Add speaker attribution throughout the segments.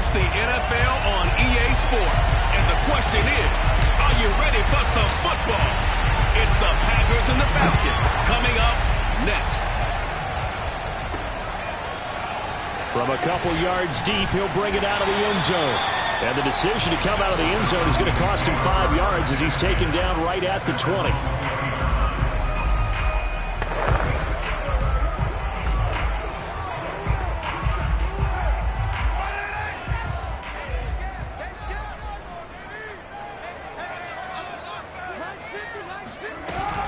Speaker 1: It's the NFL on EA Sports. And the question is, are you ready for some football? It's the Packers and the Falcons coming up next.
Speaker 2: From a couple yards deep, he'll bring it out of the end zone. And the decision to come out of the end zone is going to cost him 5 yards as he's taken down right at the 20.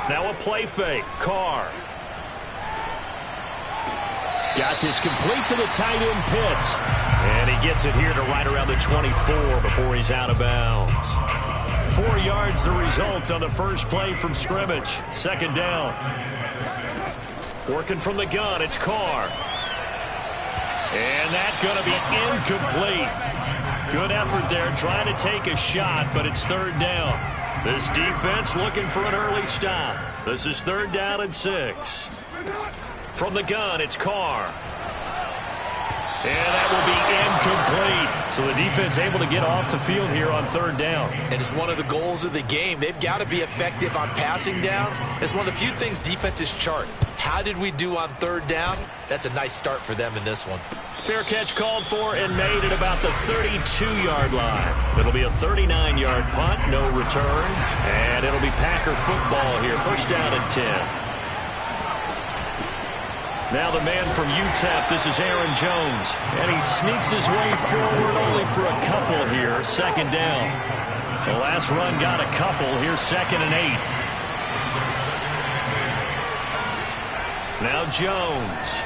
Speaker 2: Now a play fake. Carr. Got this complete to the tight end Pitts. And he gets it here to right around the 24 before he's out of bounds. 4 yards the result on the first play from scrimmage. Second down. Working from the gun, it's Carr. And that's going to be incomplete. Good effort there trying to take a shot, but it's third down. This defense looking for an early stop. This is third down and 6. From the gun, it's Carr. And that will be incomplete. So the defense able to get off the field here on third down.
Speaker 3: And it's one of the goals of the game. They've got to be effective on passing downs. It's one of the few things defenses chart. How did we do on third down? That's a nice start for them in this one.
Speaker 2: Fair catch called for and made at about the 32-yard line. It'll be a 39-yard punt, no return. And it'll be Packer football here. First down and 10. Now the man from UTEP, this is Aaron Jones. And he sneaks his way forward only for a couple here. Second down. The last run got a couple. Here's second and 8. Now Jones.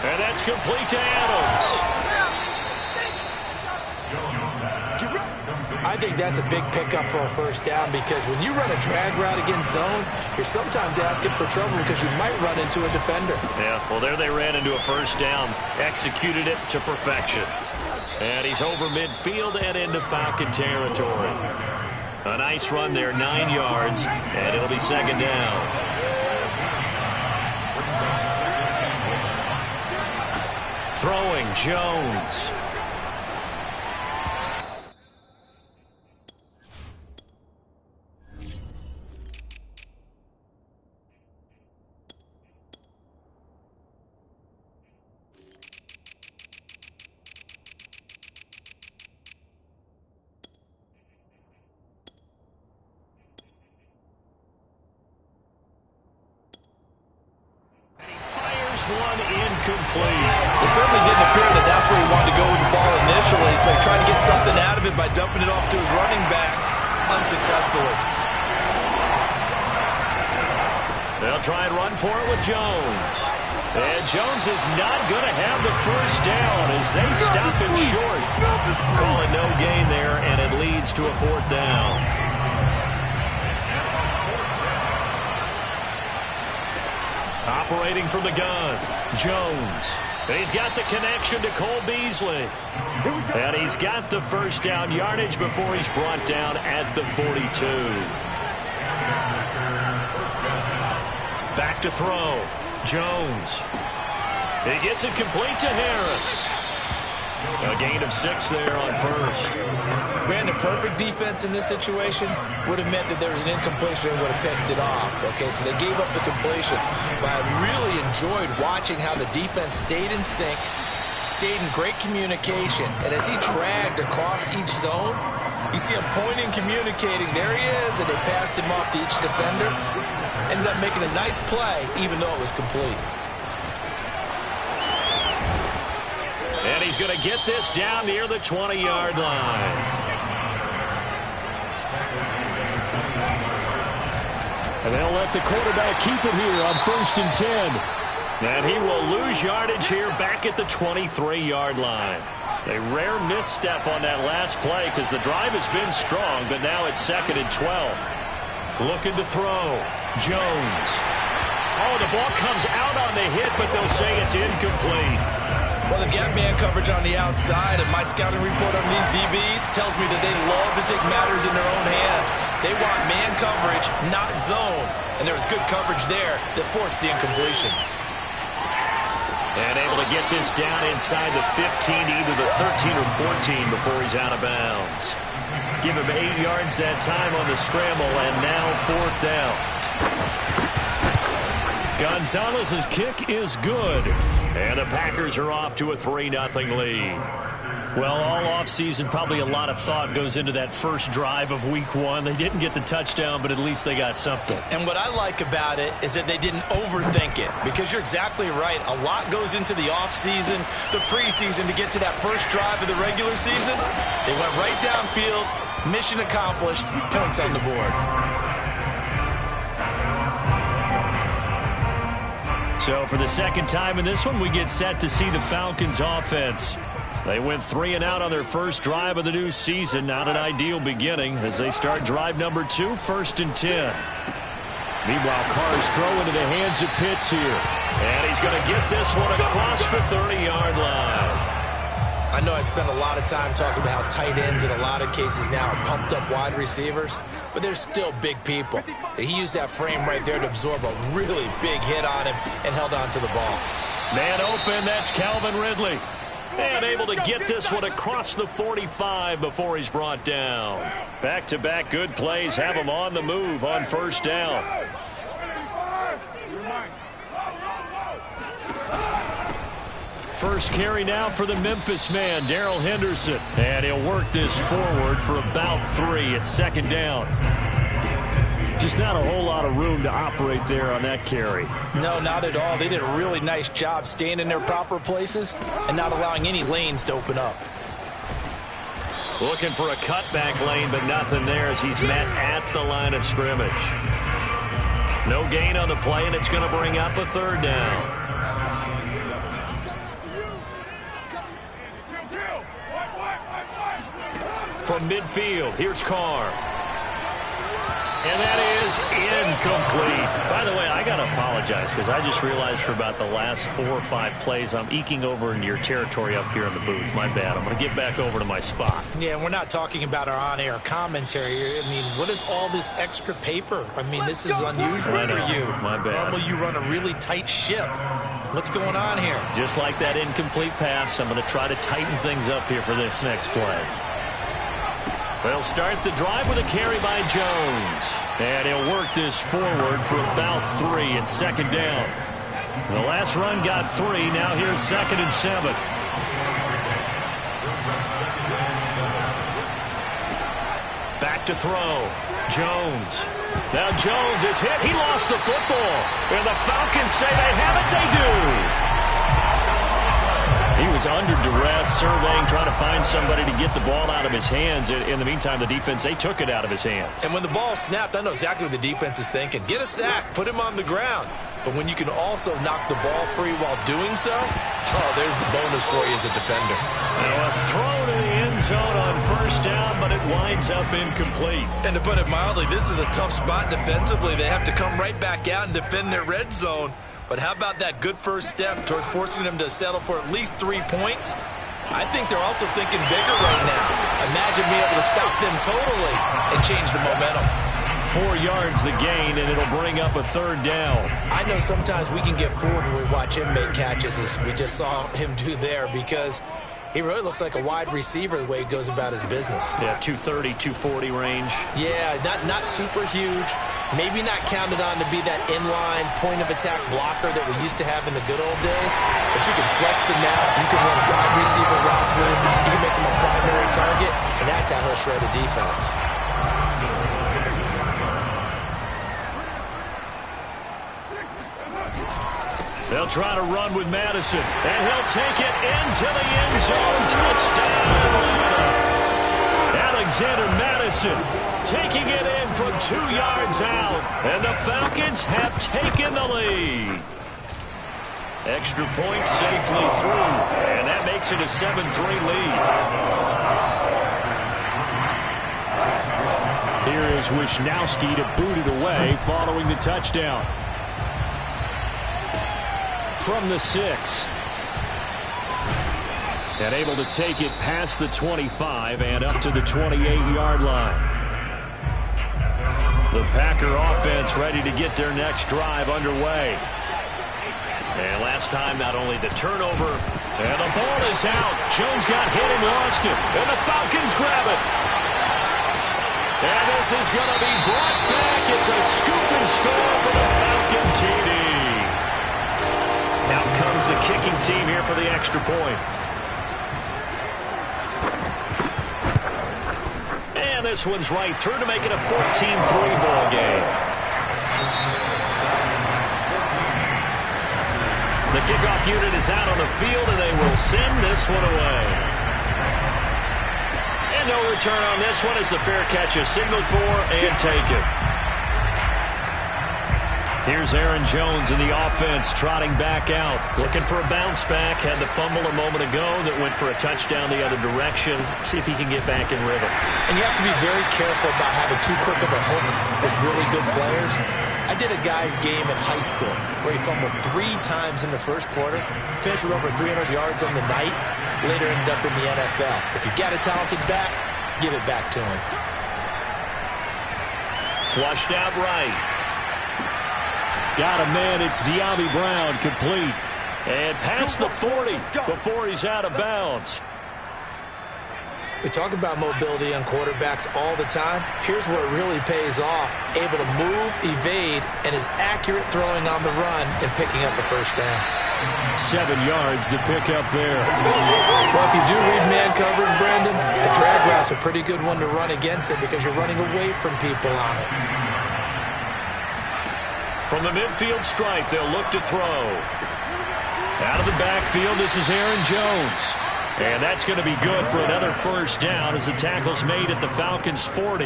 Speaker 2: And that's complete to Adams.
Speaker 3: I think that's a big pickup for a first down because when you run a drag route against zone, you're sometimes asking for trouble because you might run into a defender.
Speaker 2: Yeah, well, there they ran into a first down. Executed it to perfection. And he's over midfield and into Falcon territory. A nice run there, 9 yards, and it'll be second down. Throwing, Jones. One incomplete.
Speaker 3: It certainly didn't appear that that's where he wanted to go with the ball initially, so he tried to get something out of it by dumping it off to his running back unsuccessfully.
Speaker 2: They'll try and run for it with Jones. And Jones is not going to have the first down as they stop him short. Call it no gain there, and it leads to a fourth down. Operating from the gun, Jones. And he's got the connection to Cole Beasley. And he's got the first down yardage before he's brought down at the 42. Back to throw, Jones. He gets it complete to Harris. A gain of 6 there on first.
Speaker 3: Brandon, perfect defense in this situation would have meant that there was an incompletion and would have picked it off. Okay, so they gave up the completion. But I really enjoyed watching how the defense stayed in sync, stayed in great communication. And as he dragged across each zone, you see him pointing, communicating. There he is, and they passed him off to each defender. Ended up making a nice play, even though it was complete.
Speaker 2: And he's going to get this down near the 20-yard line. And they'll let the quarterback keep it here on 1st and 10. And he will lose yardage here back at the 23-yard line. A rare misstep on that last play because the drive has been strong, but now it's 2nd and 12. Looking to throw. Jones. Oh, the ball comes out on the hit, but they'll say it's incomplete.
Speaker 3: Well, they've got man coverage on the outside, and my scouting report on these DBs tells me that they love to take matters in their own hands. They want man coverage, not zone. And there was good coverage there that forced the incompletion.
Speaker 2: And able to get this down inside the 15, either the 13 or 14 before he's out of bounds. Give him 8 yards that time on the scramble, and now 4th down. Gonzalez's kick is good, and the Packers are off to a 3-0 lead. Well, all offseason, probably a lot of thought goes into that first drive of week 1. They didn't get the touchdown, but at least they got something.
Speaker 3: And what I like about it is that they didn't overthink it, because you're exactly right. A lot goes into the offseason, the preseason, to get to that first drive of the regular season. They went right downfield, mission accomplished, points on the board.
Speaker 2: So for the second time in this one, we get set to see the Falcons offense. They went 3 and out on their first drive of the new season. Not an ideal beginning as they start drive number 2, 1st and 10. Meanwhile, Carr's throw into the hands of Pitts here. And he's going to get this one across the 30-yard line.
Speaker 3: I know I spent a lot of time talking about how tight ends in a lot of cases now are pumped-up wide receivers, but they're still big people. He used that frame right there to absorb a really big hit on him and held on to the ball.
Speaker 2: Man open, that's Calvin Ridley. And able to get this one across the 45 before he's brought down. Back-to-back good plays have him on the move on 1st down. First carry now for the Memphis man, Darrell Henderson. And he'll work this forward for about 3 at 2nd down. Just not a whole lot of room to operate there on that carry.
Speaker 3: No, not at all. They did a really nice job staying in their proper places and not allowing any lanes to open up.
Speaker 2: Looking for a cutback lane, but nothing there as he's met at the line of scrimmage. No gain on the play, and it's going to bring up a 3rd down. From midfield, here's Carr. And that is incomplete. By the way, I got to apologize because I just realized for about the last 4 or 5 plays, I'm eking over into your territory up here in the booth. My bad. I'm going to get back over to my spot.
Speaker 3: Yeah, and we're not talking about our on-air commentary. I mean, what is all this extra paper? I mean, this is unusual for you.
Speaker 2: My bad.
Speaker 3: Normally you run a really tight ship. What's going on here?
Speaker 2: Just like that incomplete pass, I'm going to try to tighten things up here for this next play. They'll start the drive with a carry by Jones. And he'll work this forward for about 3 at 2nd down. The last run got 3. Now here's 2nd and 7. Back to throw. Jones. Now Jones is hit. He lost the football. And the Falcons say they have it. They do. He was under duress, surveying, trying to find somebody to get the ball out of his hands. In the meantime, the defense, they took it out of his hands. And
Speaker 3: when the ball snapped, I know exactly what the defense is thinking. Get a sack, put him on the ground. But when you can also knock the ball free while doing so, oh, there's the bonus for you as a defender.
Speaker 2: Now a throw to the end zone on 1st down, but it winds up incomplete.
Speaker 3: And to put it mildly, this is a tough spot defensively. They have to come right back out and defend their red zone. But how about that good first step towards forcing them to settle for at least 3 points? I think they're also thinking bigger right now. Imagine being able to stop them totally and change the momentum.
Speaker 2: 4 yards the gain, and it'll bring up a 3rd down.
Speaker 3: I know sometimes we can get fooled when we watch him make catches, as we just saw him do there, because he really looks like a wide receiver the way he goes about his business.
Speaker 2: Yeah, 230, 240 range.
Speaker 3: Yeah, not super huge. Maybe not counted on to be that inline point-of-attack blocker that we used to have in the good old days. But you can flex him out. You can run wide receiver routes with him. You can make him a primary target, and that's how he'll shred a defense.
Speaker 2: They'll try to run with Madison, and he'll take it into the end zone. Touchdown! Alexander Madison taking it in from 2 yards out, and the Falcons have taken the lead. Extra point safely through, and that makes it a 7-3 lead. Here is Wisnowski to boot it away following the touchdown. From the 6. And able to take it past the 25 and up to the 28-yard line. The Packer offense ready to get their next drive underway. And last last time. Not only the turnover, and the ball is out. Jones got hit and lost it, and the Falcons grab it. And this is going to be brought back. It's a scoop and score for the Falcon TD. Out comes the kicking team here for the extra point. And this one's right through to make it a 14-3 ball game. The kickoff unit is out on the field, and they will send this one away. And no return on this one as the fair catch is signaled for and taken. Here's Aaron Jones in the offense trotting back out. Looking for a bounce back. Had the fumble a moment ago that went for a touchdown the other direction. See if he can get back in rhythm. And you have to be very careful about having too quick of a hook with really good players. I did a guy's game in high school where he fumbled 3 times in the first quarter, finished with over 300 yards on the night, later ended up in the NFL. If you've got a talented back, give it back to him. Flushed out right. Got a man. It's De'Ami Brown, complete. And past the 40 before he's out of bounds. We talk about mobility on quarterbacks all the time. Here's where it really pays off. Able to move, evade, and is accurate throwing on the run and picking up a first down. 7 yards to pick up there. Well, if you do read man coverage, Brandon, the drag route's a pretty good one to run against it because you're running away from people on it. From the midfield stripe, they'll look to throw. Out of the backfield, this is Aaron Jones. And that's going to be good for another first down as the tackle's made at the Falcons' 40.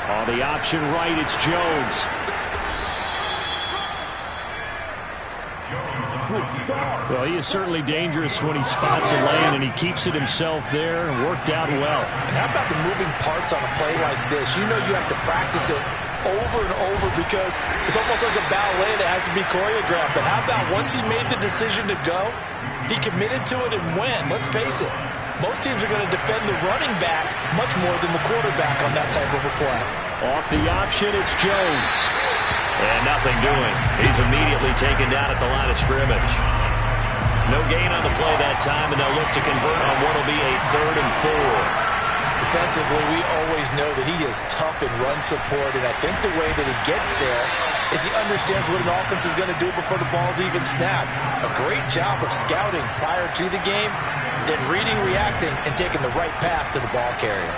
Speaker 2: On the option right, it's Jones. Well, he is certainly dangerous when he spots a lane, and he keeps it himself there and worked out well.
Speaker 3: And how about the moving parts on a play like this? You know you have to practice it over and over because it's almost like a ballet that has to be choreographed. But how about once he made the decision to go, he committed to it and went. Let's face it, most teams are going to defend the running back much more than the quarterback on that type of a play.
Speaker 2: Off the option, it's Jones. And nothing doing. He's immediately taken down at the line of scrimmage. No gain on the play that time, and they'll look to convert on what will be a 3rd and 4.
Speaker 3: Defensively, we always know that he is tough in run support, and I think the way that he gets there is he understands what an offense is going to do before the ball's even snapped. A great job of scouting prior to the game, then reading, reacting, and taking the right path to the ball carrier.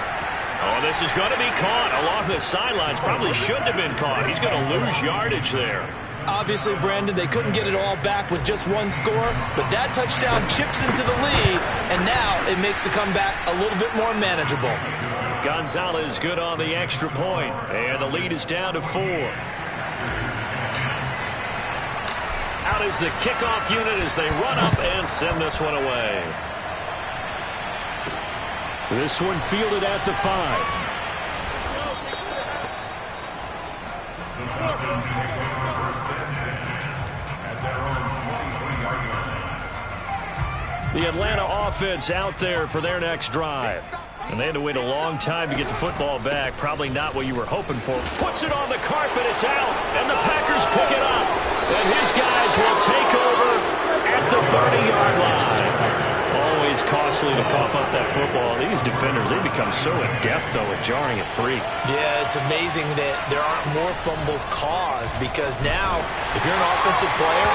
Speaker 2: Oh, this is going to be caught along the sidelines. Probably shouldn't have been caught. He's going to lose yardage there.
Speaker 3: Obviously, Brandon, they couldn't get it all back with just one score, but that touchdown chips into the lead, and now it makes the comeback a little bit more manageable.
Speaker 2: Gonzalez good on the extra point, and the lead is down to 4. Out is the kickoff unit as they run up and send this one away. This one fielded at the 5. The Atlanta offense out there for their next drive. And they had to wait a long time to get the football back. Probably not what you were hoping for. Puts it on the carpet. It's out. And the Packers pick it up. And his guys will take over at the 30-yard line. Always costly to cough up that football. These defenders, they become so adept, though, at jarring it free.
Speaker 3: Yeah, it's amazing that there aren't more fumbles caused because now, if you're an offensive player,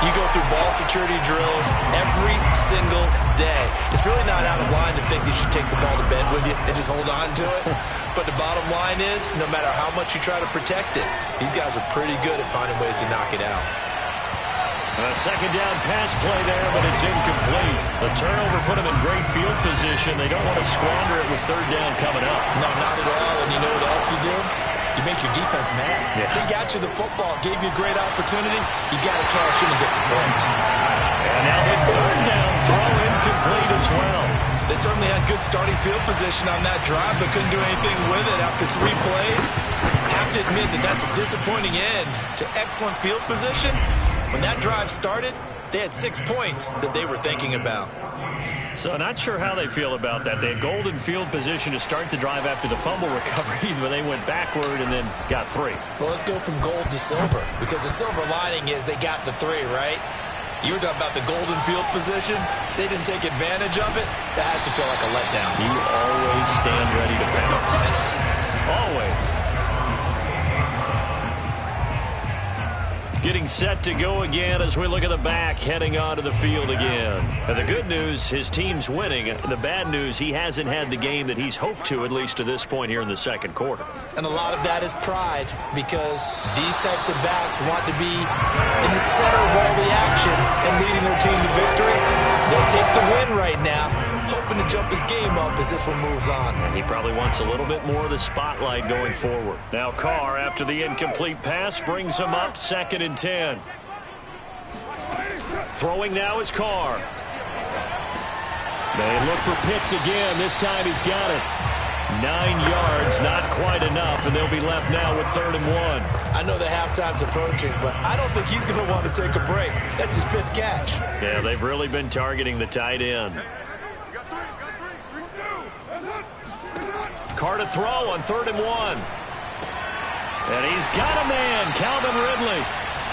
Speaker 3: you go through ball security drills every single day. It's really not out of line to think that you should take the ball to bed with you and just hold on to it. But the bottom line is, no matter how much you try to protect it, these guys are pretty good at finding ways to knock it out.
Speaker 2: A second down pass play there, but it's incomplete. The turnover put them in great field position. They don't want to squander it with 3rd down coming up.
Speaker 3: No, not at all. And you know what else you do? You make your defense mad.
Speaker 2: Yeah.
Speaker 3: They got you the football, gave you a great opportunity. You got to cash in and get some points.
Speaker 2: And now the 3rd down throw incomplete as well.
Speaker 3: They certainly had good starting field position on that drive, but couldn't do anything with it after 3 plays. Have to admit that that's a disappointing end to excellent field position. When that drive started, they had 6 points that they were thinking about.
Speaker 2: So not sure how they feel about that. They had golden field position to start the drive after the fumble recovery, but they went backward and then got 3.
Speaker 3: Well, let's go from gold to silver, because the silver lining is they got the 3, right? You were talking about the golden field position. They didn't take advantage of it. That has to feel like a letdown.
Speaker 2: You always stand ready to pounce. Always. Getting set to go again as we look at the back, heading onto the field again. And the good news, his team's winning. The bad news, he hasn't had the game that he's hoped to, at least to this point here in the second quarter.
Speaker 3: And a lot of that is pride, because these types of backs want to be in the center of all the action and leading their team to victory. They'll take the win right now, hoping to jump his game up as this one moves on.
Speaker 2: And he probably wants a little bit more of the spotlight going forward. Now Carr, after the incomplete pass, brings him up 2nd and 10. Throwing now is Carr. They look for Pitts again. This time he's got it. 9 yards, not quite enough, and they'll be left now with 3rd and 1.
Speaker 3: I know the halftime's approaching, but I don't think he's going to want to take a break. That's his 5th catch.
Speaker 2: Yeah, they've really been targeting the tight end. Carr to throw on 3rd and 1. And he's got a man, Calvin Ridley.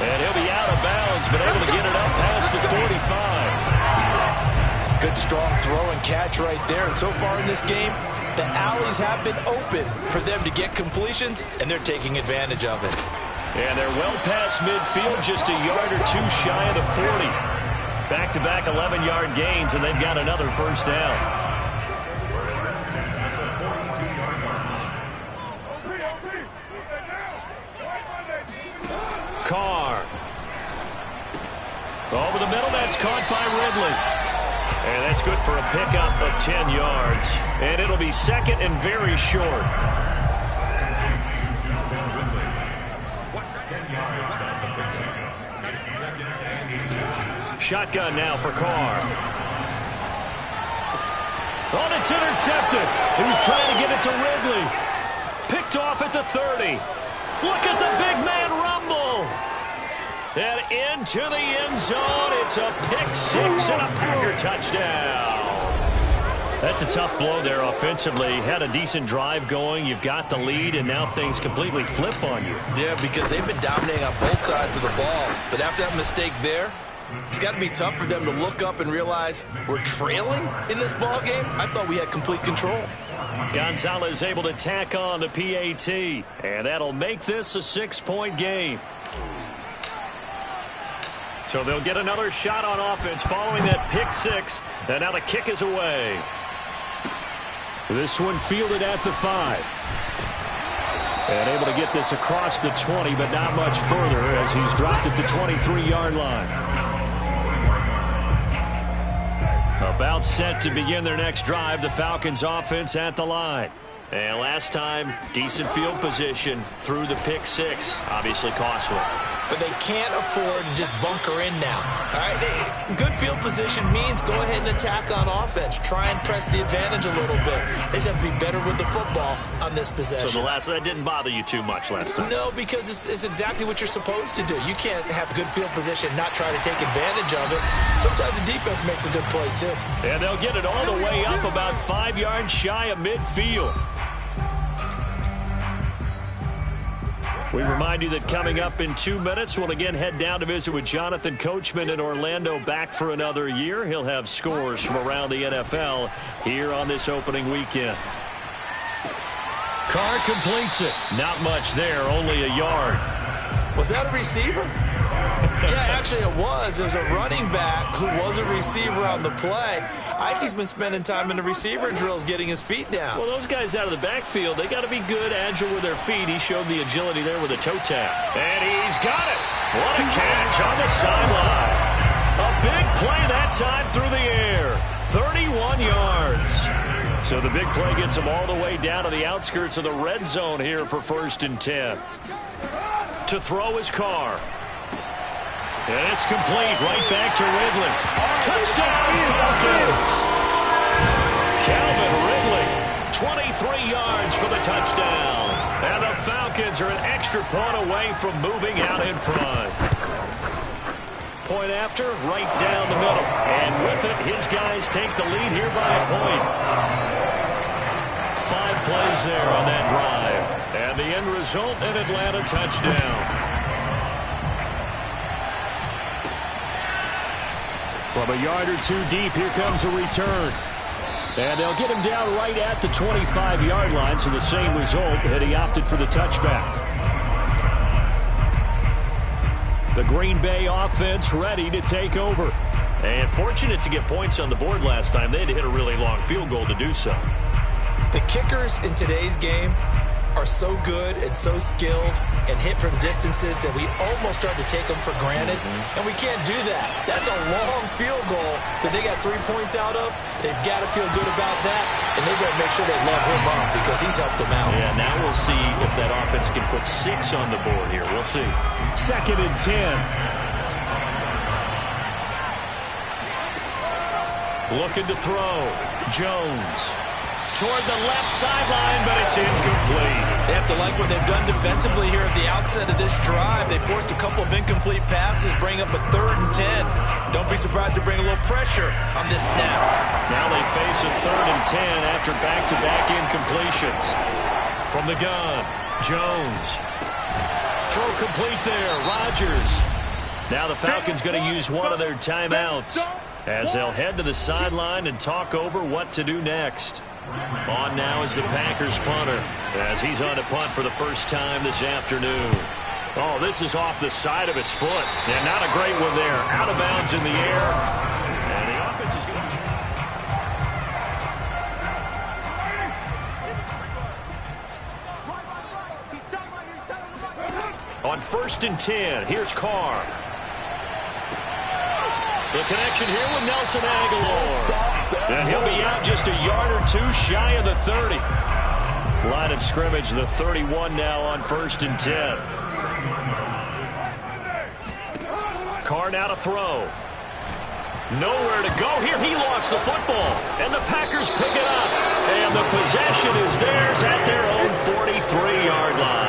Speaker 2: And he'll be out of bounds, but able to get it up past the 45.
Speaker 3: Good strong throw and catch right there. And so far in this game, the alleys have been open for them to get completions, and they're taking advantage of it.
Speaker 2: And they're well past midfield, just a yard or 2 shy of the 40. Back-to-back 11-yard gains, and they've got another 1st down. Carr. Over the middle, that's caught by Ridley. And that's good for a pickup of 10 yards. And it'll be 2nd and very short. Shotgun now for Carr. Oh, it's intercepted. He was trying to get it to Ridley. Picked off at the 30. Look at the big man rumble. And into the end zone. It's a pick 6 and a Packer touchdown. That's a tough blow there offensively. Had a decent drive going. You've got the lead, and now things completely flip on you.
Speaker 3: Yeah, because they've been dominating on both sides of the ball. But after that mistake there, it's got to be tough for them to look up and realize we're trailing in this ball game. I thought we had complete control.
Speaker 2: Gonzalez able to tack on the PAT, and that'll make this a 6-point game. So they'll get another shot on offense following that pick 6, and now the kick is away. This one fielded at the 5. And able to get this across the 20, but not much further as he's dropped at the 23-yard line. About set to begin their next drive, the Falcons offense at the line. And last time, decent field position through the pick 6. Obviously costly.
Speaker 3: But they can't afford to just bunker in now. All right, good field position means go ahead and attack on offense. Try and press the advantage a little bit. They just have to be better with the football on this possession.
Speaker 2: So that didn't bother you too much last time?
Speaker 3: No, because it's exactly what you're supposed to do. You can't have good field position and not try to take advantage of it. Sometimes the defense makes a good play, too.
Speaker 2: And they'll get it all the way up about 5 yards shy of midfield. We remind you that coming up in 2 minutes, we'll again head down to visit with Jonathan Coachman in Orlando, back for another year. He'll have scores from around the NFL here on this opening weekend. Carr completes it. Not much there, only a yard.
Speaker 3: Was that a receiver? Yeah, actually it was. It was a running back who was a receiver on the play. Ike's been spending time in the receiver drills getting his feet down.
Speaker 2: Well, those guys out of the backfield, they got to be good, agile with their feet. He showed the agility there with a toe tap. And he's got it. What a catch on the sideline. A big play that time through the air. 31 yards. So the big play gets him all the way down to the outskirts of the red zone here for 1st and 10. To throw his Carr. And it's complete, right back to Ridley. Touchdown, Falcons! Calvin Ridley, 23 yards for the touchdown. And the Falcons are an extra point away from moving out in front. point after, right down the middle. And with it, his guys take the lead here by a point. 5 plays there on that drive. And the end result, an Atlanta touchdown. From a yard or two deep, here comes a return. And they'll get him down right at the 25-yard line, so the same result, and he opted for the touchback. The Green Bay offense ready to take over. And fortunate to get points on the board last time. They had to hit a really long field goal to do so.
Speaker 3: The kickers in today's game are so good and so skilled and hit from distances that we almost start to take them for granted. And we can't do that. That's a long field goal that they got 3 points out of. They've got to feel good about that, and they better make sure they love him up because he's helped them out.
Speaker 2: Yeah, now we'll see if that offense can put 6 on the board here. We'll see. 2nd and 10. Looking to throw. Jones. Toward the left sideline, but it's incomplete.
Speaker 3: They have to like what they've done defensively here at the outset of this drive. They forced a couple of incomplete passes, bring up a 3rd and 10. Don't be surprised to bring a little pressure on this snap.
Speaker 2: Now they face a 3rd and 10 after back-to-back incompletions. From the gun, Jones. Throw complete there, Rodgers. Now the Falcons going to use one of their timeouts as they'll head to the sideline and talk over what to do next. On now is the Packers punter as he's on to punt for the first time this afternoon. Oh, this is off the side of his foot. And not a great one there. Out of bounds in the air. And the offense is going to... On 1st and 10, here's Carr. The connection here with Nelson Aguilar. And he'll be out just a yard or 2 shy of the 30. Line of scrimmage, the 31 now on 1st and 10. Carr now to throw. Nowhere to go here. He lost the football. And the Packers pick it up. And the possession is theirs at their own 43-yard line.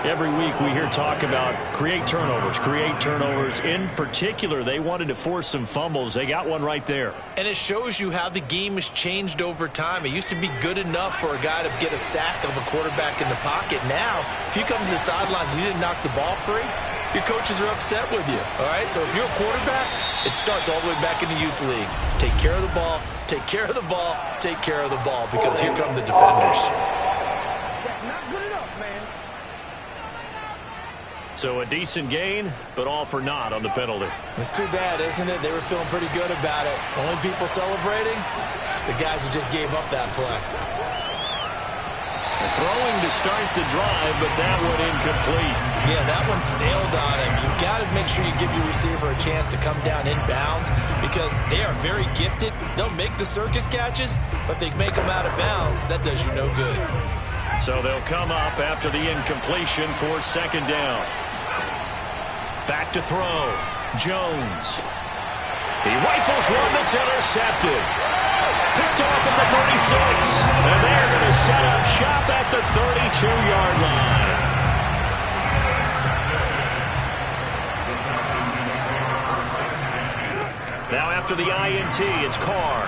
Speaker 2: Every week we hear talk about create turnovers. In particular, they wanted to force some fumbles. They got one right there.
Speaker 3: And it shows you how the game has changed over time. It used to be good enough for a guy to get a sack of a quarterback in the pocket. Now, if you come to the sidelines and you didn't knock the ball free, your coaches are upset with you. All right, so if you're a quarterback, it starts all the way back in the youth leagues. Take care of the ball, take care of the ball, take care of the ball, because here come the defenders.
Speaker 2: So a decent gain, but all for naught on the penalty.
Speaker 3: It's too bad, isn't it? They were feeling pretty good about it. The only people celebrating, the guys who just gave up that play.
Speaker 2: Throwing to start the drive, but that one incomplete.
Speaker 3: Yeah, that one sailed on him. You've got to make sure you give your receiver a chance to come down inbounds because they are very gifted. They'll make the circus catches, but they make them out of bounds. That does you no good.
Speaker 2: So they'll come up after the incompletion for 2nd down. Back to throw. Jones. He rifles one that's intercepted. Picked off at the 36. And they're going to set up shop at the 32-yard line. Now after the INT, it's Carr.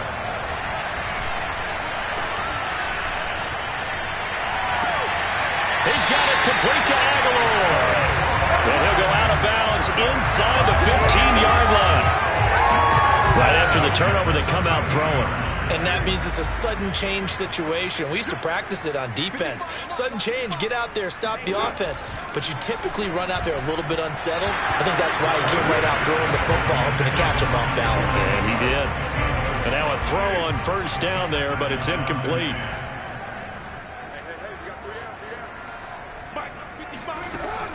Speaker 2: He's got it complete to Aguilar. And he'll go out of bounds inside the 15-yard line. Right after the turnover, they come out throwing.
Speaker 3: And that means it's a sudden change situation. We used to practice it on defense. Sudden change, get out there, stop the offense. But you typically run out there a little bit unsettled. I think that's why he came right out throwing the football, hoping to catch him off balance.
Speaker 2: And he did. And now a throw on 1st down there, but it's incomplete.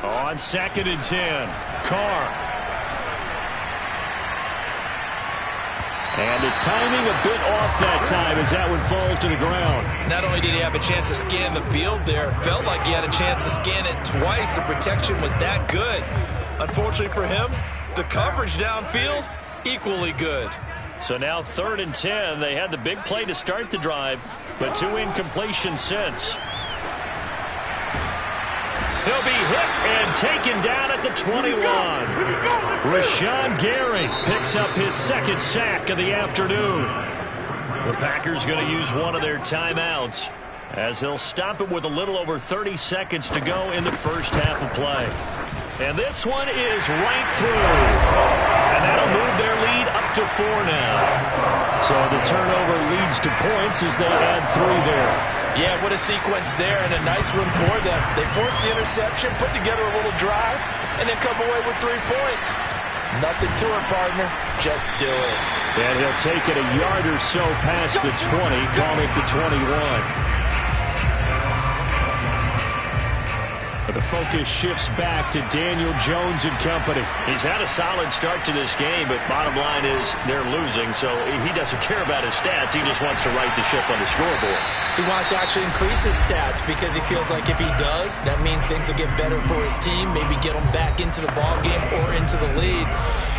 Speaker 2: On 2nd and 10, Carr. And the timing a bit off that time as that one falls to the ground.
Speaker 3: Not only did he have a chance to scan the field there, felt like he had a chance to scan it twice. The protection was that good. Unfortunately for him, the coverage downfield, equally good.
Speaker 2: So now 3rd and 10. They had the big play to start the drive, but 2 incompletions since. He'll be hit and taken down at the 21. Rashawn Gary picks up his second sack of the afternoon. The Packers going to use one of their timeouts as they'll stop it with a little over 30 seconds to go in the first half of play. And this one is right through. And that'll move their lead up to 4 now. So the turnover leads to points as they add 3 there.
Speaker 3: Yeah, what a sequence there, and a nice one for them. They force the interception, put together a little drive, and then come away with 3 points. Nothing to it, partner. Just do it.
Speaker 2: And he'll take it a yard or so past the 20, call it the 21. But the focus shifts back to Daniel Jones and company. He's had a solid start to this game, but bottom line is they're losing, so he doesn't care about his stats. He just wants to right the ship on the scoreboard.
Speaker 3: He wants to actually increase his stats because he feels like if he does, that means things will get better for his team, maybe get him back into the ball game or into the lead.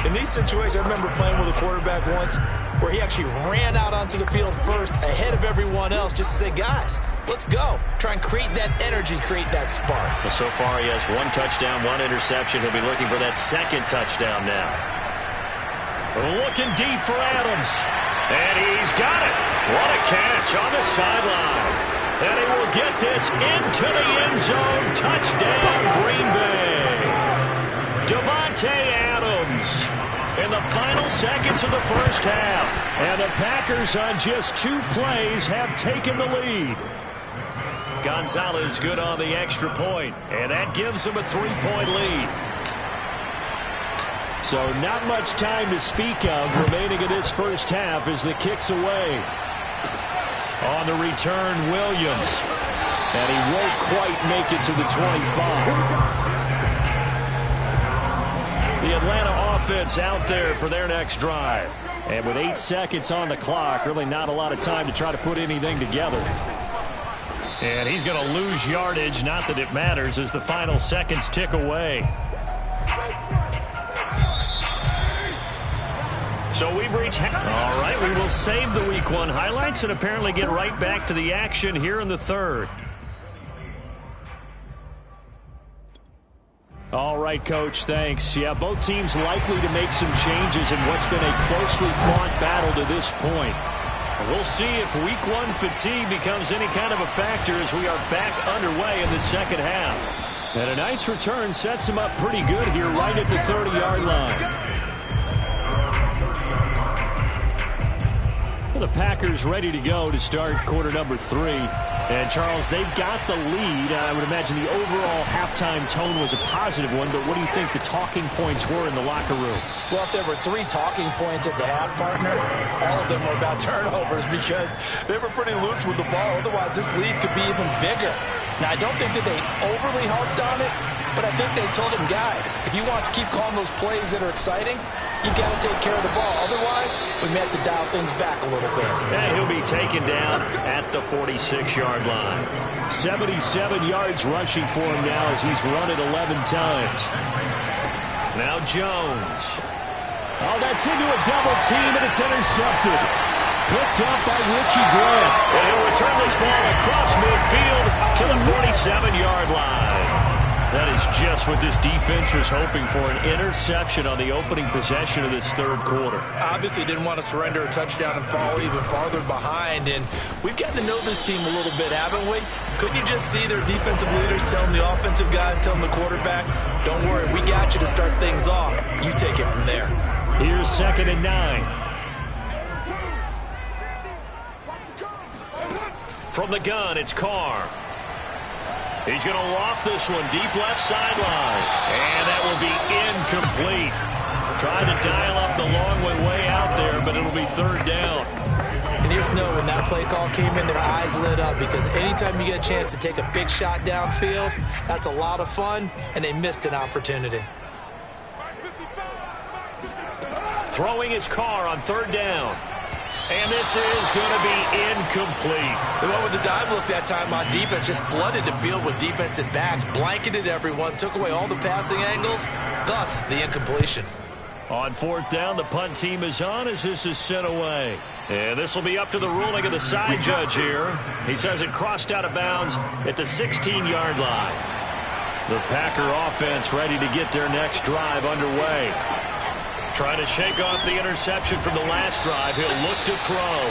Speaker 3: In these situations, I remember playing with a quarterback once where he actually ran out onto the field first ahead of everyone else just to say, guys, let's go. Try and create that energy, create that spark.
Speaker 2: Well, so far he has 1 touchdown, 1 interception. He'll be looking for that second touchdown now. Looking deep for Adams. And he's got it. What a catch on the sideline. And he will get this into the end zone. Touchdown, Green Bay. Davante Adams in the final seconds of the first half. And the Packers on just 2 plays have taken the lead. Gonzalez good on the extra point, and that gives him a 3-point lead. So not much time to speak of remaining in this first half as the kick's away. On the return, Williams. And he won't quite make it to the 25. The Atlanta offense out there for their next drive. And with 8 seconds on the clock, really not a lot of time to try to put anything together. And he's going to lose yardage, not that it matters, as the final seconds tick away. So we've reached... All right, we will save the Week 1 highlights and apparently get right back to the action here in the third. All right, Coach, thanks. Yeah, both teams likely to make some changes in what's been a closely fought battle to this point. We'll see if Week 1 fatigue becomes any kind of a factor as we are back underway in the second half. And a nice return sets him up pretty good here right at the 30-yard line. Well, the Packers ready to go to start quarter number 3. And, Charles, they've got the lead. I would imagine the overall halftime tone was a positive one, but what do you think the talking points were in the locker room?
Speaker 3: Well, if there were 3 talking points at the half, partner, all of them were about turnovers because they were pretty loose with the ball. Otherwise, this lead could be even bigger. Now, I don't think that they overly harped on it, but I think they told him, guys, if you want to keep calling those plays that are exciting, you got to take care of the ball. Otherwise, we may have to dial things back a little bit.
Speaker 2: And he'll be taken down at the 46-yard line. 77 yards rushing for him now as he's run it 11 times. Now Jones. Oh, that's into a double team, and it's intercepted. Picked up by Richie Grant. And he'll return this ball across midfield to the 47-yard line. That is just what this defense was hoping for, an interception on the opening possession of this third quarter.
Speaker 3: Obviously didn't want to surrender a touchdown and fall even farther behind, and we've gotten to know this team a little bit, haven't we? Couldn't you just see their defensive leaders telling the offensive guys, telling the quarterback, don't worry, we got you to start things off. You take it from there.
Speaker 2: Here's 2nd and 9. From the gun, it's Carr. He's going to loft this one deep left sideline. And that will be incomplete. Trying to dial up the long way out there, but it'll be 3rd down.
Speaker 3: And here's know when that play call came in, their eyes lit up because anytime you get a chance to take a big shot downfield, that's a lot of fun, and they missed an opportunity.
Speaker 2: Throwing his Carr on 3rd down. And this is going to be incomplete.
Speaker 3: They went with the dime look that time on defense, just flooded the field with defensive backs, blanketed everyone, took away all the passing angles, thus the incompletion.
Speaker 2: On 4th down, the punt team is on as this is sent away. And this will be up to the ruling of the side judge here. He says it crossed out of bounds at the 16-yard line. The Packer offense ready to get their next drive underway. Trying to shake off the interception from the last drive. He'll look to throw.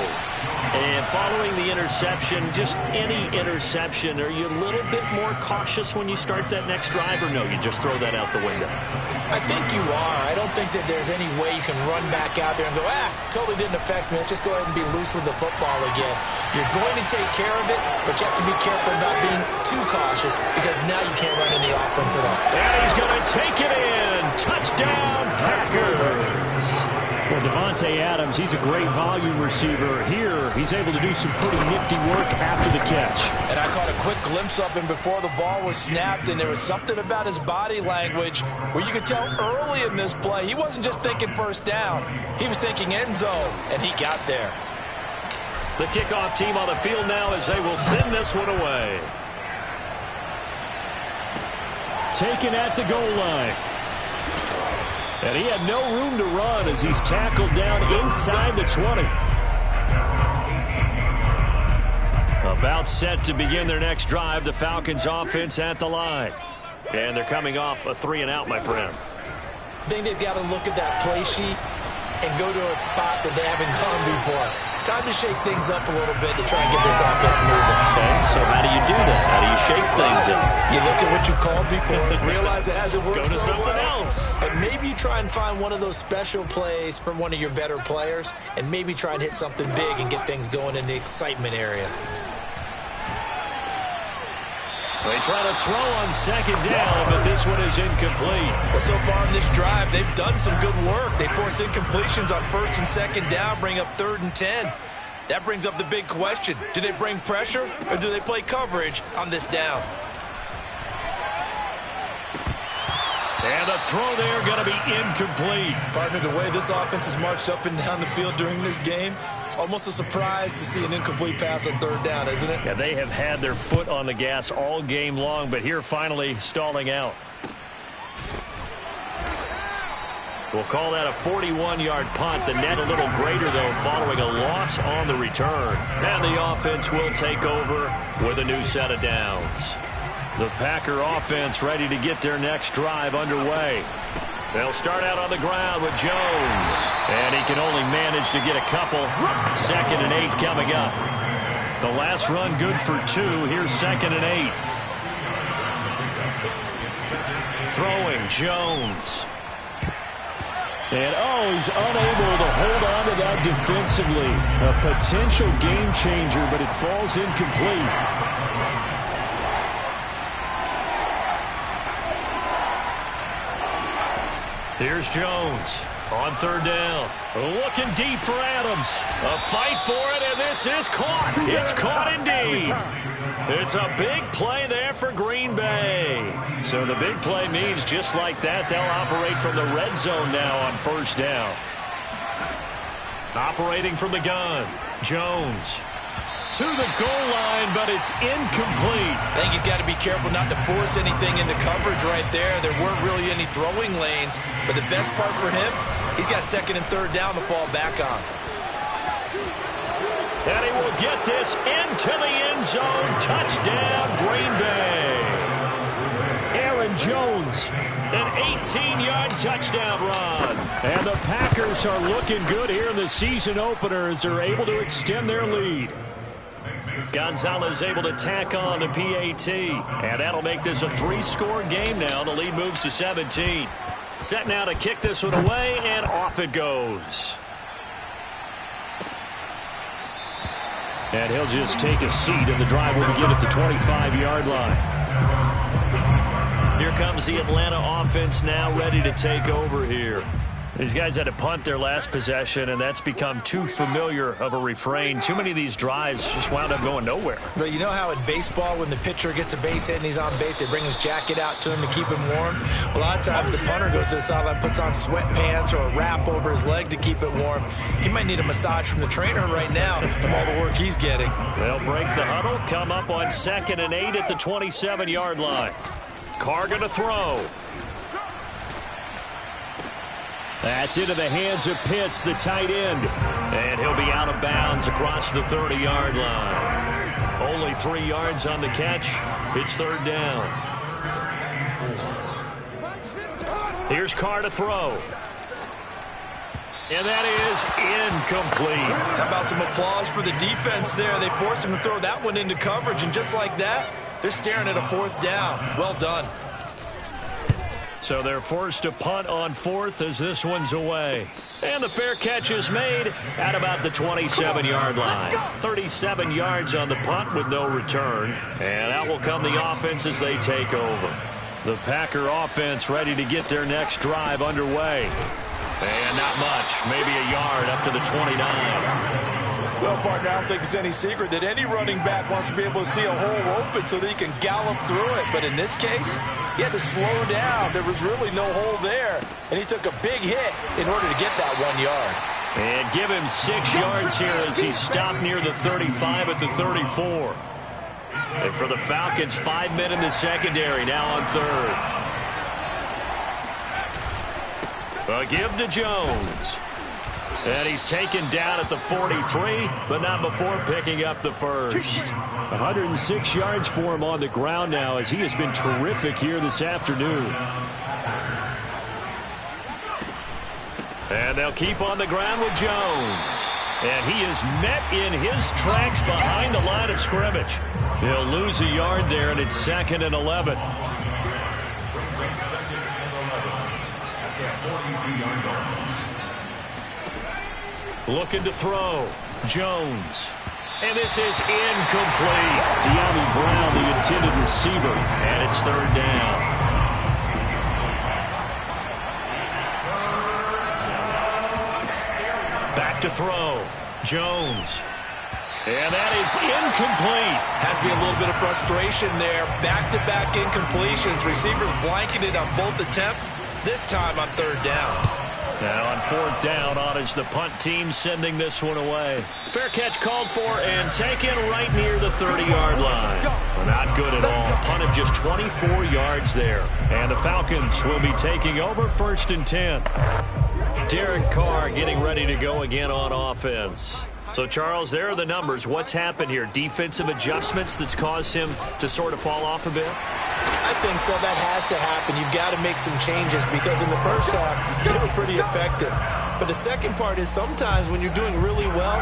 Speaker 2: And following the interception, just any interception, are you a little bit more cautious when you start that next drive, or no, you just throw that out the window?
Speaker 3: I think you are. I don't think that there's any way you can run back out there and go, totally didn't affect me. Let's just go ahead and be loose with the football again. You're going to take care of it, but you have to be careful about being too cautious because now you can't run any offense at all.
Speaker 2: And he's going to take it in. Touchdown, Packers.
Speaker 4: Well, Devontae Adams, he's a great volume receiver. Here, he's able to do some pretty nifty work after the catch.
Speaker 5: And I caught a quick glimpse of him before the ball was snapped, and there was something about his body language where you could tell early in this play he wasn't just thinking first down. He was thinking end zone, and he got there.
Speaker 2: The kickoff team on the field now as they will send this one away.
Speaker 4: Taken at the goal line. And he had no room to run as he's tackled down inside the 20.
Speaker 2: About set to begin their next drive, the Falcons offense at the line. And they're coming off a 3-and-out, my friend.
Speaker 3: I think they've got to look at that play sheet and go to a spot that they haven't gone before. Time to shake things up a little bit to try and get this offense moving.
Speaker 2: Okay, so how do you do that? How do you shake things up?
Speaker 3: You look at what you called before, realize it hasn't worked
Speaker 2: Go to something else.
Speaker 3: And maybe you try and find one of those special plays from one of your better players, and maybe try and hit something big and get things going in the excitement area.
Speaker 2: They try to throw on second down, but this one is incomplete.
Speaker 3: Well, so far in this drive, they've done some good work. They force incompletions on first and second down, bring up 3rd and 10. That brings up the big question. Do they bring pressure, or do they play coverage on this down?
Speaker 2: And the throw there going to be incomplete.
Speaker 3: Partner, the way this offense has marched up and down the field during this game, it's almost a surprise to see an incomplete pass on 3rd down, isn't it?
Speaker 2: Yeah, they have had their foot on the gas all game long, but here finally stalling out. We'll call that a 41-yard punt. The net a little greater, though, following a loss on the return. And the offense will take over with a new set of downs. The Packer offense ready to get their next drive underway. They'll start out on the ground with Jones. And he can only manage to get a couple. 2nd and 8 coming up. The last run good for 2. Here's 2nd and 8. Throwing Jones.
Speaker 4: And, he's unable to hold on to that defensively. A potential game changer, but it falls incomplete.
Speaker 2: Here's Jones on 3rd down. Looking deep for Adams. A fight for it, and this is caught. It's caught indeed. It's a big play there for Green Bay. So the big play means just like that, they'll operate from the red zone now on 1st down. Operating from the gun, Jones. To the goal line, but it's incomplete.
Speaker 3: I think he's got to be careful not to force anything into coverage right there. There weren't really any throwing lanes, but the best part for him, he's got 2nd and 3rd down to fall back on.
Speaker 2: And he will get this into the end zone. Touchdown, Green Bay.
Speaker 4: Aaron Jones.
Speaker 2: An 18-yard touchdown run.
Speaker 4: And the Packers are looking good here in the season opener as they're able to extend their lead.
Speaker 2: Gonzalez able to tack on the PAT. And that'll make this a 3-score game now. The lead moves to 17. Set now to kick this one away, and off it goes.
Speaker 4: And he'll just take a seat, and the drive will begin at the 25-yard line.
Speaker 2: Here comes the Atlanta offense now ready to take over here. These guys had to punt their last possession, and that's become too familiar of a refrain. Too many of these drives just wound up going nowhere.
Speaker 3: But you know how in baseball, when the pitcher gets a base hit and he's on base, they bring his jacket out to him to keep him warm? Well, a lot of times the punter goes to the sideline, puts on sweatpants or a wrap over his leg to keep it warm. He might need a massage from the trainer right now from all the work he's getting.
Speaker 2: They'll break the huddle, come up on 2nd and 8 at the 27-yard line. Carr going to throw.
Speaker 4: That's into the hands of Pitts, the tight end.
Speaker 2: And he'll be out of bounds across the 30-yard line. Only 3 yards on the catch. It's 3rd down. Here's Carr to throw. And that is incomplete.
Speaker 3: How about some applause for the defense there? They forced him to throw that one into coverage, and just like that, they're staring at a 4th down. Well done.
Speaker 2: So they're forced to punt on 4th as this one's away. And the fair catch is made at about the 27-yard line. 37 yards on the punt with no return. And out will come the offense as they take over. The Packer offense ready to get their next drive underway. And not much, maybe a yard up to the 29.
Speaker 5: Well, partner, I don't think it's any secret that any running back wants to be able to see a hole open so that he can gallop through it. But in this case, he had to slow down. There was really no hole there. And he took a big hit in order to get that 1 yard.
Speaker 2: And give him 6 yards here as he stopped near the 35 at the 34. And for the Falcons, 5 men in the secondary, now on 3rd. A give to Jones. And he's taken down at the 43, but not before picking up the first.
Speaker 4: 106 yards for him on the ground now as he has been terrific here this afternoon.
Speaker 2: And they'll keep on the ground with Jones. And he is met in his tracks behind the line of scrimmage. He'll lose a yard there, and it's 2nd and 11. Looking to throw. Jones. And this is incomplete.
Speaker 4: De'Ami Brown, the intended receiver.
Speaker 2: And it's 3rd down. Back to throw. Jones. And that is incomplete.
Speaker 3: Has to be a little bit of frustration there. Back-to-back incompletions. Receivers blanketed on both attempts. This time on 3rd down.
Speaker 2: Now on 4th down, on is the punt team sending this one away. Fair catch called for and taken right near the 30-yard line. Well, not good at all. Punt of just 24 yards there. And the Falcons will be taking over 1st and 10. Derek Carr getting ready to go again on offense. So, Charles, there are the numbers. What's happened here? Defensive adjustments that's caused him to sort of fall off a bit?
Speaker 3: I think so. That has to happen. You've got to make some changes because in the first half, they were pretty effective. But the second part is sometimes when you're doing really well,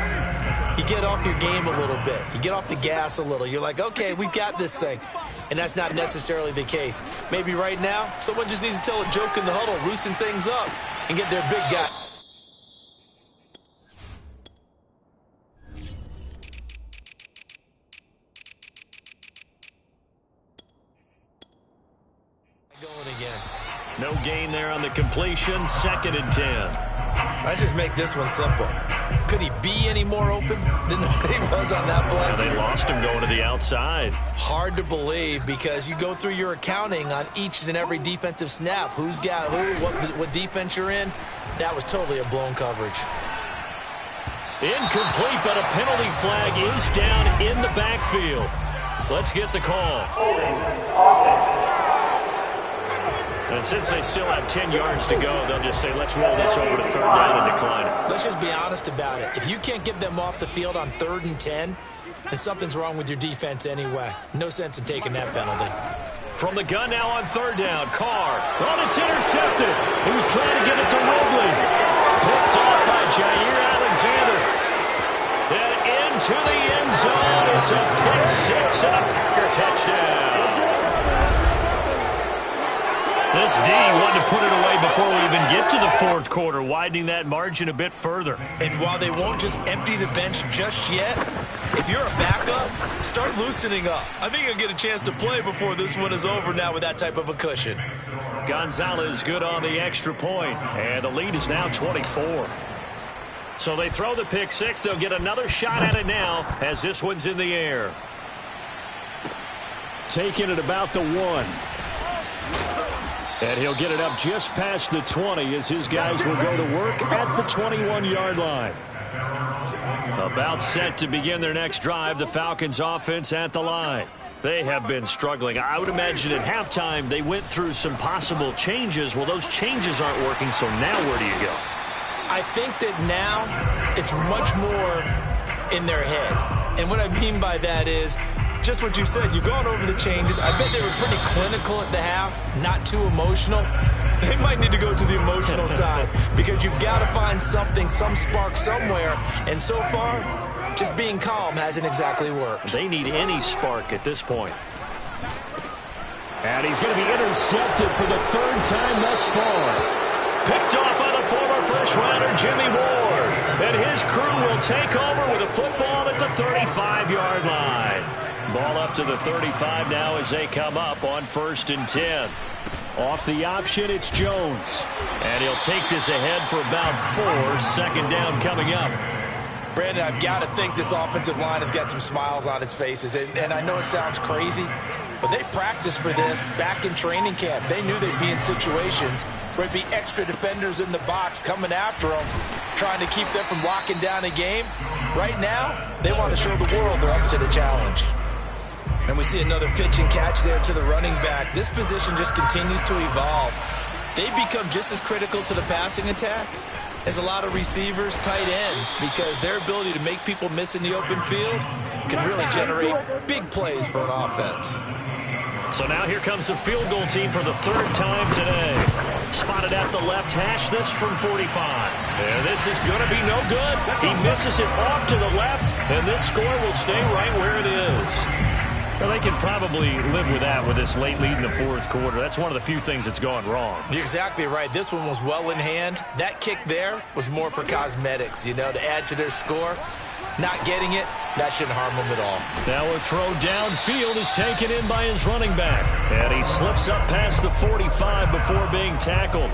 Speaker 3: you get off your game a little bit. You get off the gas a little. You're like, okay, we've got this thing. And that's not necessarily the case. Maybe right now, someone just needs to tell a joke in the huddle, loosen things up, and get their big guy. Going again.
Speaker 2: No gain there on the completion. 2nd and 10.
Speaker 3: Let's just make this one simple. Could he be any more open than he was on that play?
Speaker 2: Yeah, they lost him going to the outside.
Speaker 3: Hard to believe because you go through your accounting on each and every defensive snap. Who's got who, what defense you're in. That was totally a blown coverage.
Speaker 2: Incomplete, but a penalty flag is down in the backfield. Let's get the call. And since they still have 10 yards to go, they'll just say, let's roll this over to 3rd down and decline it.
Speaker 3: Let's just be honest about it. If you can't get them off the field on 3rd and 10, then something's wrong with your defense anyway. No sense in taking that penalty.
Speaker 2: From the gun now on 3rd down, Carr. Oh, it's intercepted. He was trying to get it to Woodley. Picked off by Jair Alexander. And into the end zone. It's a pick 6 and a Packer touchdown. This D wanted to put it away before we even get to the 4th quarter, widening that margin a bit further.
Speaker 3: And while they won't just empty the bench just yet, if you're a backup, start loosening up. I think you'll get a chance to play before this one is over now with that type of a cushion.
Speaker 2: Gonzalez good on the extra point, and the lead is now 24. So they throw the pick 6. They'll get another shot at it now as this one's in the air.
Speaker 4: Taking it about the 1. And he'll get it up just past the 20 as his guys will go to work at the 21-yard line.
Speaker 2: About set to begin their next drive, the Falcons offense at the line. They have been struggling. I would imagine at halftime they went through some possible changes. Well, those changes aren't working, so now where do you go?
Speaker 3: I think that now it's much more in their head. And what I mean by that is just what you said. You've gone over the changes. I bet they were pretty clinical at the half, not too emotional. They might need to go to the emotional side because you've got to find something, some spark somewhere. And so far, just being calm hasn't exactly worked.
Speaker 2: They need any spark at this point.
Speaker 4: And he's going to be intercepted for the third time thus far.
Speaker 2: Picked off by the former first-rounder Jimmy Ward. And his crew will take over with a football at the 35-yard line. Ball up to the 35 now as they come up on 1st and 10.
Speaker 4: Off the option, it's Jones.
Speaker 2: And he'll take this ahead for about 4. Second down coming up.
Speaker 3: Brandon, I've got to think this offensive line has got some smiles on its faces. And I know it sounds crazy, but they practiced for this back in training camp. They knew they'd be in situations where there'd be extra defenders in the box coming after them, trying to keep them from locking down a game. Right now, they want to show the world they're up to the challenge. And we see another pitch and catch there to the running back. This position just continues to evolve. They become just as critical to the passing attack as a lot of receivers, tight ends, because their ability to make people miss in the open field can really generate big plays for an offense.
Speaker 2: So now here comes the field goal team for the 3rd time today. Spotted at the left hash, this from 45. And this is going to be no good. He misses it off to the left, and this score will stay right where it is. Well, they can probably live with that with this late lead in the 4th quarter. That's one of the few things that's gone wrong.
Speaker 3: You're exactly right. This one was well in hand. That kick there was more for cosmetics, you know, to add to their score. Not getting it, that shouldn't harm them at all.
Speaker 4: Now a throw downfield is taken in by his running back.
Speaker 2: And he slips up past the 45 before being tackled.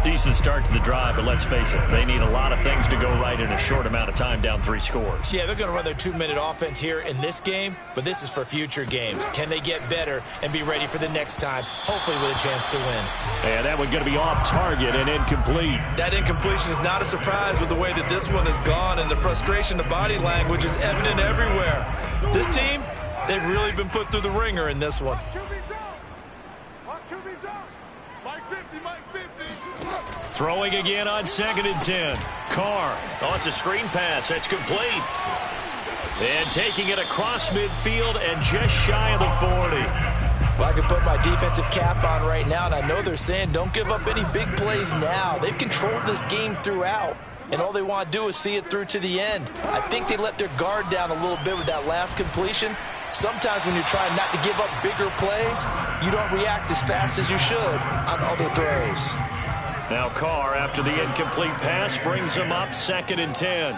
Speaker 2: Decent start to the drive, but let's face it, they need a lot of things to go right in a short amount of time, down 3 scores.
Speaker 3: Yeah, they're going to run their 2-minute offense here in this game, but this is for future games. Can they get better and be ready for the next time, hopefully with a chance to win?
Speaker 4: And that one's going to be off target and incomplete.
Speaker 3: That incompletion is not a surprise with the way that this one has gone, and the frustration, the body language is evident everywhere. This team, they've really been put through the ringer in this one.
Speaker 2: Throwing again on 2nd and 10. Carr. Oh, it's a screen pass. That's complete. And taking it across midfield and just shy of the 40.
Speaker 3: Well, I can put my defensive cap on right now, and I know they're saying don't give up any big plays now. They've controlled this game throughout, and all they want to do is see it through to the end. I think they let their guard down a little bit with that last completion. Sometimes when you're trying not to give up bigger plays, you don't react as fast as you should on other throws.
Speaker 2: Now Carr, after the incomplete pass, brings him up 2nd and 10.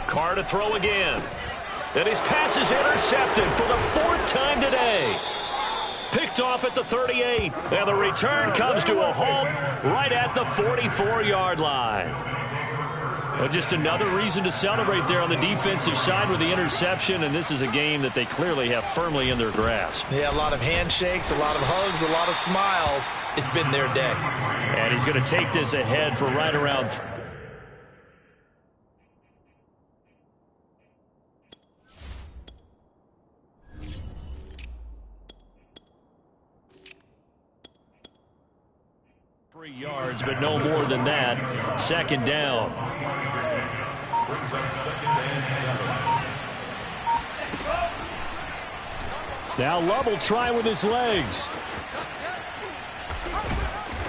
Speaker 2: Carr to throw again. And his pass is intercepted for the 4th time today. Picked off at the 38. And the return comes to a halt right at the 44-yard line. Well, just another reason to celebrate there on the defensive side with the interception, and this is a game that they clearly have firmly in their grasp.
Speaker 3: Yeah, a lot of handshakes, a lot of hugs, a lot of smiles. It's been their day.
Speaker 2: And he's going to take this ahead for right around... yards, but no more than that. 2nd down.
Speaker 4: Now Love will try with his legs.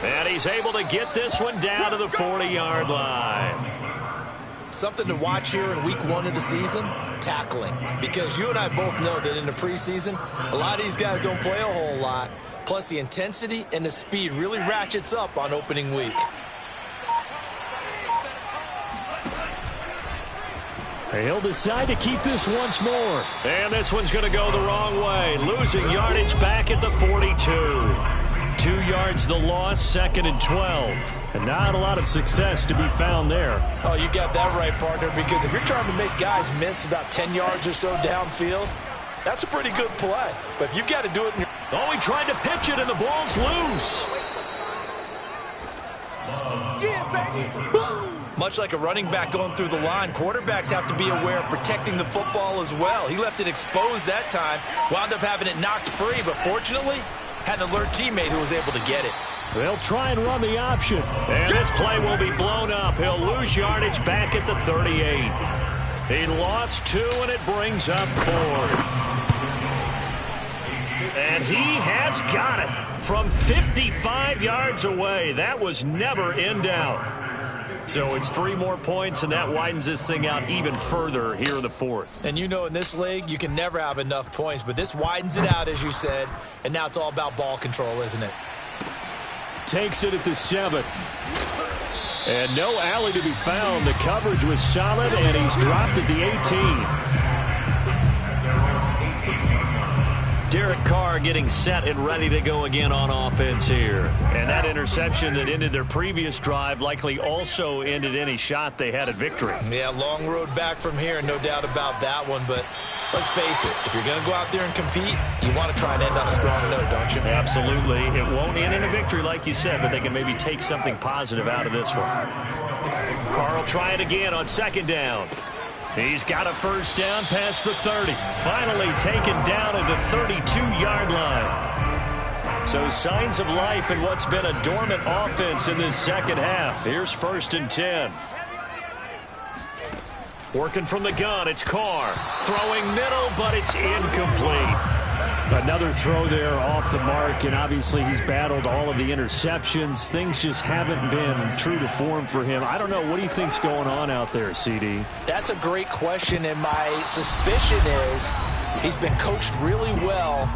Speaker 2: And he's able to get this one down to the 40-yard line.
Speaker 3: Something to watch here in week 1 of the season, tackling. Because you and I both know that in the preseason, a lot of these guys don't play a whole lot. Plus, the intensity and the speed really ratchets up on opening week.
Speaker 4: He'll decide to keep this once more.
Speaker 2: And this one's going to go the wrong way. Losing yardage back at the 42. 2 yards the loss, 2nd and 12.
Speaker 4: And not a lot of success to be found there.
Speaker 3: Oh, you got that right, partner, because if you're trying to make guys miss about 10 yards or so downfield, that's a pretty good play. But if you've got to do it in your...
Speaker 2: Oh, he tried to pitch it, and the ball's loose.
Speaker 3: Yeah, baby. Boom. Much like a running back going through the line, quarterbacks have to be aware of protecting the football as well. He left it exposed that time, wound up having it knocked free, but fortunately, had an alert teammate who was able to get it.
Speaker 4: They'll try and run the option.
Speaker 2: And this play will be blown up. He'll lose yardage back at the 38. He lost 2, and it brings up 4. And he has got it from 55 yards away. That was never in doubt. So it's 3 more points, and that widens this thing out even further here in the fourth.
Speaker 3: And you know, in this league, you can never have enough points, but this widens it out, as you said, and now it's all about ball control, isn't it?
Speaker 4: Takes it at the 7. And no alley to be found. The coverage was solid, and he's dropped at the 18.
Speaker 2: Derek Carr getting set and ready to go again on offense here. And that interception that ended their previous drive likely also ended any shot they had at victory.
Speaker 3: Yeah, long road back from here, no doubt about that one. But let's face it, if you're going to go out there and compete, you want to try and end on a strong note, don't you?
Speaker 2: Absolutely. It won't end in a victory like you said, but they can maybe take something positive out of this one. Carr will try it again on 2nd down. He's got a 1st down past the 30. Finally taken down at the 32-yard line. So signs of life in what's been a dormant offense in this second half. Here's 1st and 10. Working from the gun, it's Carr. Throwing middle, but it's incomplete.
Speaker 4: Another throw there off the mark, and obviously he's battled all of the interceptions. Things just haven't been true to form for him. I don't know. What do you think's going on out there, CD?
Speaker 5: That's a great question, and my suspicion is he's been coached really well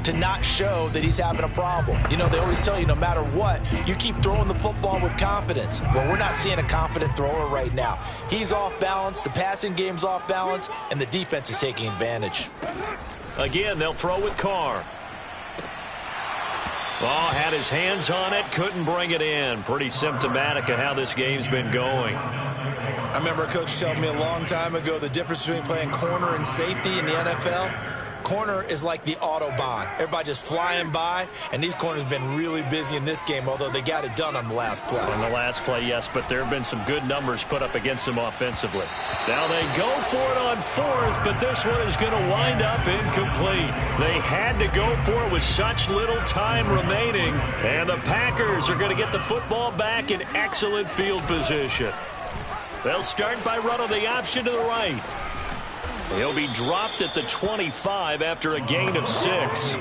Speaker 5: to not show that he's having a problem. You know, they always tell you no matter what, you keep throwing the football with confidence. Well, we're not seeing a confident thrower right now. He's off balance, the passing game's off balance, and the defense is taking advantage.
Speaker 2: Again, they'll throw with Carr. Oh, had his hands on it, couldn't bring it in. Pretty symptomatic of how this game's been going.
Speaker 3: I remember a coach telling me a long time ago the difference between playing corner and safety in the NFL. Corner is like the Autobahn. Everybody just flying by, and these corners have been really busy in this game, although they got it done on the last play.
Speaker 2: On the last play, yes, but there have been some good numbers put up against them offensively. Now they go for it on 4th, but this one is going to wind up incomplete. They had to go for it with such little time remaining, and the Packers are going to get the football back in excellent field position. They'll start by running the option to the right. He'll be dropped at the 25 after a gain of 6.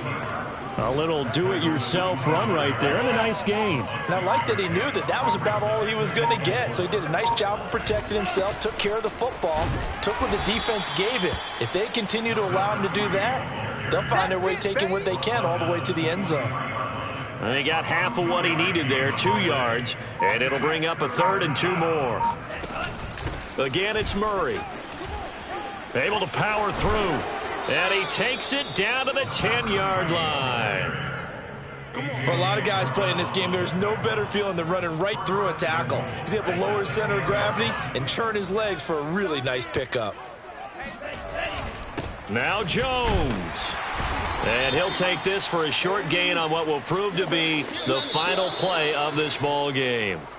Speaker 4: A little do-it-yourself run right there, and a nice gain.
Speaker 5: And I like that he knew that that was about all he was going to get. So he did a nice job of protecting himself, took care of the football, took what the defense gave him. If they continue to allow him to do that, they'll find their way taking what they can all the way to the end zone.
Speaker 2: They got half of what he needed there, 2 yards, and it'll bring up a 3rd and 2 more. Again, it's Murray. Able to power through. And he takes it down to the 10-yard line.
Speaker 3: For a lot of guys playing this game, there's no better feeling than running right through a tackle. He's able to lower his center of gravity and churn his legs for a really nice pickup.
Speaker 2: Now Jones. And he'll take this for a short gain on what will prove to be the final play of this ball game.